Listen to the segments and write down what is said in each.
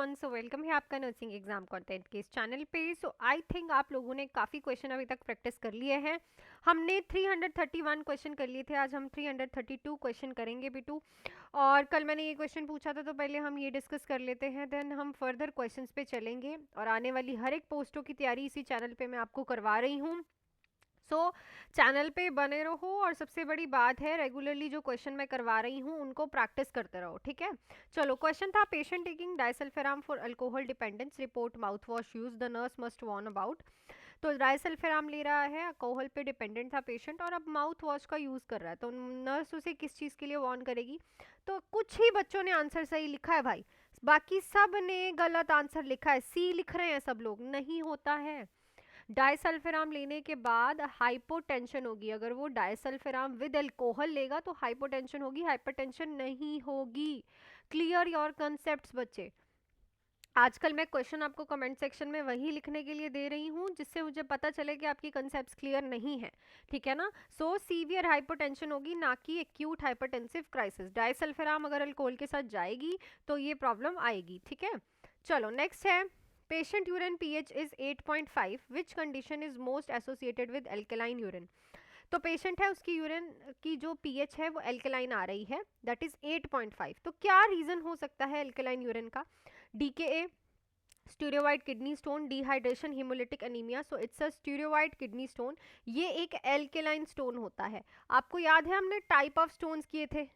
Everyone, so welcome है आपका nursing exam content के इस चैनल पे। सो आई थिंक आप लोगों ने काफ़ी क्वेश्चन अभी तक प्रैक्टिस कर लिए हैं। हमने 331 क्वेश्चन कर लिए थे, आज हम 332 क्वेश्चन करेंगे बिटू। और कल मैंने ये क्वेश्चन पूछा था तो पहले हम ये डिस्कस कर लेते हैं, देन हम फर्दर क्वेश्चंस पे चलेंगे। और आने वाली हर एक पोस्टों की तैयारी इसी चैनल पे मैं आपको करवा रही हूँ। चैनल पे बने रहो और सबसे बड़ी बात है रेगुलरली जो क्वेश्चन मैं करवा रही हूँ उनको प्रैक्टिस करते रहो, ठीक है। चलो, क्वेश्चन था patient taking disulfiram for alcohol dependence report mouth wash use the nurse must warn about. तो डाइसल्फेराम ले रहा है, अल्कोहल पे डिपेंडेंट था पेशेंट और अब माउथ वॉश का यूज़ कर रहा है, तो नर्स उसे किस चीज़ के लिए वार्न करेगी। तो कुछ ही बच्चों ने आंसर सही लिखा है भाई, बाकी सब ने गलत आंसर लिखा है। सी लिख रहे हैं सब लोग, नहीं होता है। डाइसल्फेराम लेने के बाद हाइपोटेंशन होगी, अगर वो डाइसल्फेराम विद अल्कोहल लेगा तो हाइपोटेंशन होगी, हाइपरटेंशन नहीं होगी। क्लियर योर कंसेप्ट्स बच्चे। आजकल मैं क्वेश्चन आपको कमेंट सेक्शन में वही लिखने के लिए दे रही हूँ जिससे मुझे पता चले कि आपकी कंसेप्ट्स क्लियर नहीं है, ठीक है ना। सो सीवियर हाइपोटेंशन होगी, ना कि एक्यूट हाइपरटेंसिव क्राइसिस। डाइसल्फेराम अगर अल्कोहल के साथ जाएगी तो ये प्रॉब्लम आएगी, ठीक है। चलो नेक्स्ट है, patient urine pH is 8.5, which condition is most associated with alkaline urine. तो पेशेंट है, उसकी यूरिन की जो पीएच है वो एल्केलाइन आ रही है, दैट इज 8.5। तो क्या रीजन हो सकता है एल्केलाइन यूरिन का? DKA, struvite kidney stone, dehydration, haemolytic anaemia. So it's a struvite kidney stone, ये एक एल्केलाइन स्टोन होता है। आपको याद है हमने टाइप ऑफ स्टोन्स किए थे,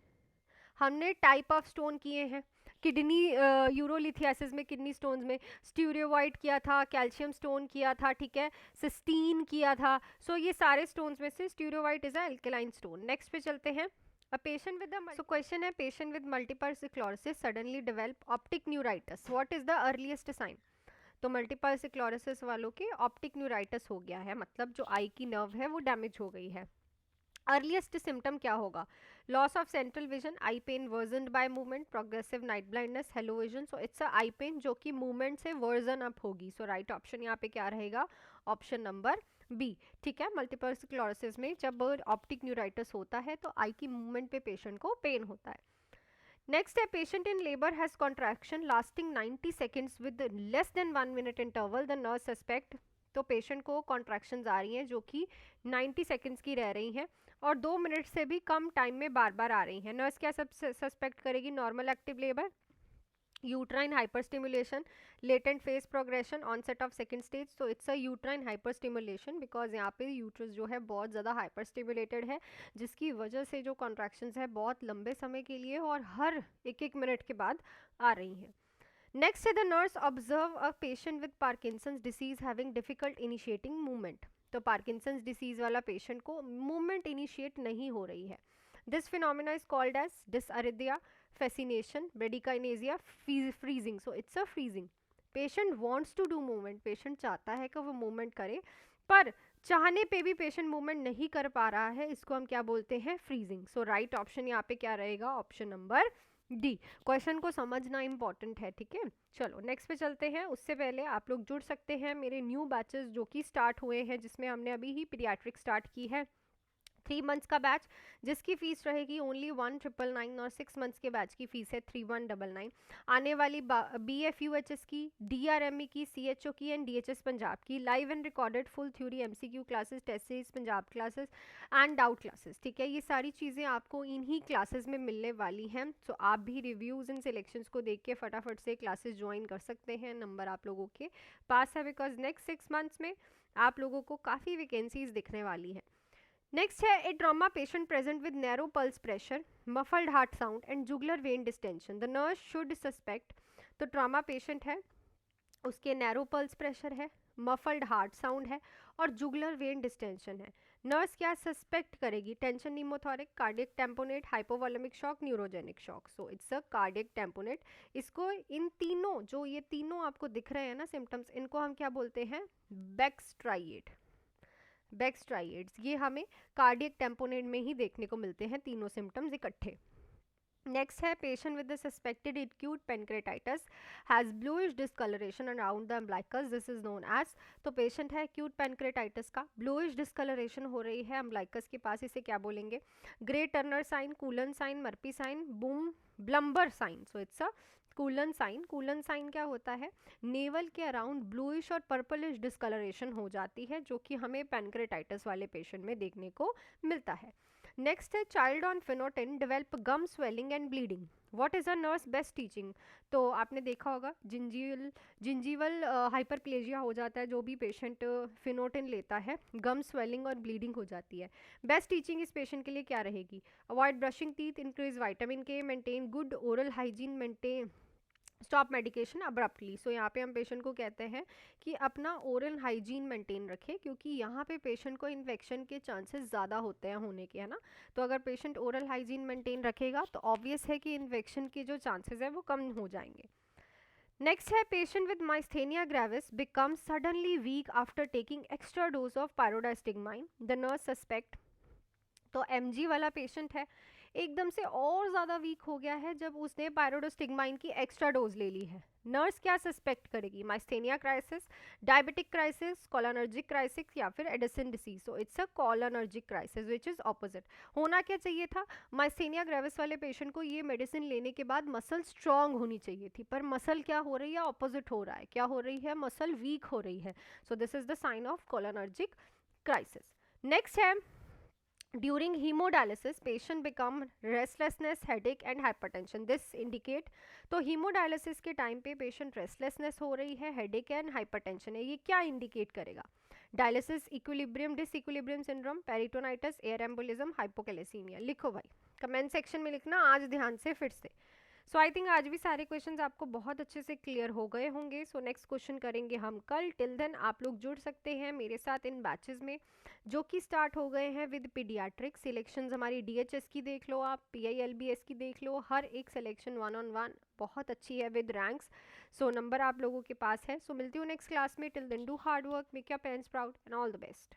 हमने टाइप ऑफ स्टोन किए हैं किडनी यूरोलिथियासिस में, किडनी स्टोन्स में स्टीरियोवाइट किया था, कैल्शियम स्टोन किया था, ठीक है, सिस्टीन किया था। सो ये सारे स्टोन्स में से struvite is a alkaline stone. Next पे चलते हैं, a patient with so question है, patient with multiple sclerosis suddenly develop optic neuritis, what is the earliest sign. तो मल्टीपल स्क्लेरोसिस वालों के ऑप्टिक न्यूराइटिस हो गया है, मतलब जो आई की नर्व है वो डैमेज हो गई है। अर्लीस्ट सिम्टम क्या होगा? Loss of central vision, eye pain worsen by movement, progressive night blindness, halo vision. So it's a eye pain जो कि मूवमेंट से वर्जन अप होगी। सो राइट ऑप्शन यहाँ पे क्या रहेगा? ऑप्शन नंबर बी, ठीक है। मल्टीपल स्क्लेरोसिस में जब ऑप्टिक न्यूराइटिस होता है तो आई की मूवमेंट पे पेशेंट को पेन होता है। नेक्स्ट है, patient in labour has contraction lasting 90 seconds with less than 1 minute interval, the nurse suspect. तो पेशेंट को कॉन्ट्रैक्शंस आ रही हैं जो कि 90 सेकेंड्स की रह रही हैं और 2 मिनट से भी कम टाइम में बार बार आ रही हैं। नर्स क्या सब सस्पेक्ट करेगी? Normal active labour, uterine hyperstimulation, latent phase progression, onset of second stage. So it's a uterine hyperstimulation because यहाँ पे यूट्रस जो है बहुत ज़्यादा हाइपरस्टिमुलेटेड है, जिसकी वजह से जो कॉन्ट्रैक्शंस है बहुत लंबे समय के लिए और हर एक एक मिनट के बाद आ रही हैं। नेक्स्ट है, the nurse observe a patient with Parkinson's disease having difficult initiating movement. तो पार्किंसंस डिसीज वाला पेशेंट को मूवमेंट इनिशिएट नहीं हो रही है। This phenomena is called as dysrhythmia, fascination, bradykinesia, freezing. So it's a freezing. Patient wants to do movement, patient चाहता है कि वो मूवमेंट करे पर चाहने पे भी पेशेंट मूवमेंट नहीं कर पा रहा है, इसको हम क्या बोलते हैं? फ्रीजिंग। सो राइट ऑप्शन यहाँ पे क्या रहेगा? Option number D. क्वेश्चन को समझना इंपॉर्टेंट है, ठीक है। चलो नेक्स्ट पे चलते हैं, उससे पहले आप लोग जुड़ सकते हैं मेरे न्यू बैचेस जो कि स्टार्ट हुए हैं, जिसमें हमने अभी ही पीडियाट्रिक स्टार्ट की है, 3 मंथ्स का बैच जिसकी फीस रहेगी ओनली 1999 और 6 मंथ्स के बैच की फीस है 3199। आने वाली BFUHS की, DRME की, CHO की एंड DHS पंजाब की live and recorded full theory MCQ classes, test series, Punjab classes and doubt classes, ठीक है। ये सारी चीज़ें आपको इन्हीं क्लासेस में मिलने वाली हैं। सो आप भी रिव्यूज़ एंड सिलेक्शंस को देख के फटाफट से क्लासेस ज्वाइन कर सकते हैं, नंबर आप लोगों के पास है बिकॉज नेक्स्ट 6 मंथ्स में आप लोगों को काफ़ी वैकेंसीज दिखने वाली हैं। नेक्स्ट है, a trauma patient present with narrow pulse pressure, muffled heart sound and jugular vein distension, the nurse should suspect. तो ट्रॉमा पेशेंट है, उसके नैरो पल्स प्रेशर है, मफल्ड हार्ट साउंड है और जुगलर वेन डिस्टेंशन है। नर्स क्या सस्पेक्ट करेगी? Tension pneumothorax, cardiac tamponade, hypovolaemic shock, neurogenic shock. So it's a cardiac tamponade. इसको इन तीनों, जो ये तीनों आपको दिख रहे हैं ना सिम्टम्स, इनको हम क्या बोलते हैं? बेक्सट्राइएट। बेक्सट्राइएट्स, ये हमें कार्डियक टेम्पोनेट में ही देखने को मिलते हैं, तीनों सिम्टम्स इकट्ठे। नेक्स्ट है patient with the suspected acute pancreatitis has bluish discolouration around the umbilicus, this is known as. तो पेशेंट है एक्यूट पेनक्रेटाइटिस का, ब्लूइश डिस्कलरेशन हो रही है अम्बलाइकस के पास, इसे क्या बोलेंगे? Grey Turner sign, Cullen sign, Murphy sign, Blumberg sign. So it's a Cullen sign. Cullen sign क्या होता है? नेवल के अराउंड ब्लूइश और पर्पलिश डिस्कलरेशन हो जाती है, जो कि हमें पेनक्रेटाइटिस वाले पेशेंट में देखने को मिलता है। नेक्स्ट है child on phenytoin develop gum swelling and bleeding, what is a nurse best teaching? तो आपने देखा होगा जिंजीवल हाइपरप्लेजिया हो जाता है जो भी पेशेंट फिनोटिन लेता है, गम स्वेलिंग और ब्लीडिंग हो जाती है। बेस्ट टीचिंग इस पेशेंट के लिए क्या रहेगी? Avoid brushing teeth, increase vitamin K, maintain good oral hygiene, maintain stop medication abruptly. So यहाँ पे हम पेशेंट को कहते हैं कि अपना ओरल हाइजीन मेंटेन रखें, क्योंकि यहाँ पे पेशेंट को इन्फेक्शन के चांसेस ज़्यादा होते हैं होने के, है ना। तो अगर पेशेंट ओरल हाइजीन मेंटेन रखेगा तो ऑब्वियस है कि इन्फेक्शन के जो चांसेस है वो कम हो जाएंगे। नेक्स्ट है patient with myasthenia gravis become suddenly weak after taking extra dose of pyridostigmine, the nurse suspect. तो एमजी वाला पेशेंट है, एकदम से और ज़्यादा वीक हो गया है जब उसने पायरोडोस्टिग्माइन की एक्स्ट्रा डोज ले ली है। नर्स क्या सस्पेक्ट करेगी? Myasthenia crisis, diabetic crisis, cholinergic crisis या फिर Addison disease. So it's a cholinergic crisis which is opposite. होना क्या चाहिए था? माइस्थेनिया ग्रेविस वाले पेशेंट को ये मेडिसिन लेने के बाद मसल स्ट्रांग होनी चाहिए थी, पर मसल क्या हो रही है? ऑपोजिट हो रहा है। क्या हो रही है? मसल वीक हो रही है। So this is the sign of cholinergic crisis. Next है during hemodialysis patient become restlessness, headache and hypertension, this indicate। तो हीमोडायलिसिस के टाइम पे पेशेंट रेस्टलेसनेस हो रही है, हेडेक एंड हाइपरटेंशन है, ये क्या इंडिकेट करेगा? Dialysis equilibrium disequilibrium syndrome, peritonitis, air embolism, hypocalcaemia. लिखो भाई, कमेंट सेक्शन में लिखना आज ध्यान से फिर से। सो आई थिंक आज भी सारे क्वेश्चंस आपको बहुत अच्छे से क्लियर हो गए होंगे। सो नेक्स्ट क्वेश्चन करेंगे हम कल। टिल देन आप लोग जुड़ सकते हैं मेरे साथ इन बैचेस में जो कि स्टार्ट हो गए हैं विद पीडियाट्रिक सिलेक्शंस। हमारी डीएचएस की देख लो, आप पीआईएलबीएस की देख लो, हर एक सिलेक्शन 1-on-1 बहुत अच्छी है विद रैंक्स। सो नंबर आप लोगों के पास है। सो मिलती हूँ नेक्स्ट क्लास में। Till then do hard work, make your parents proud and all the best.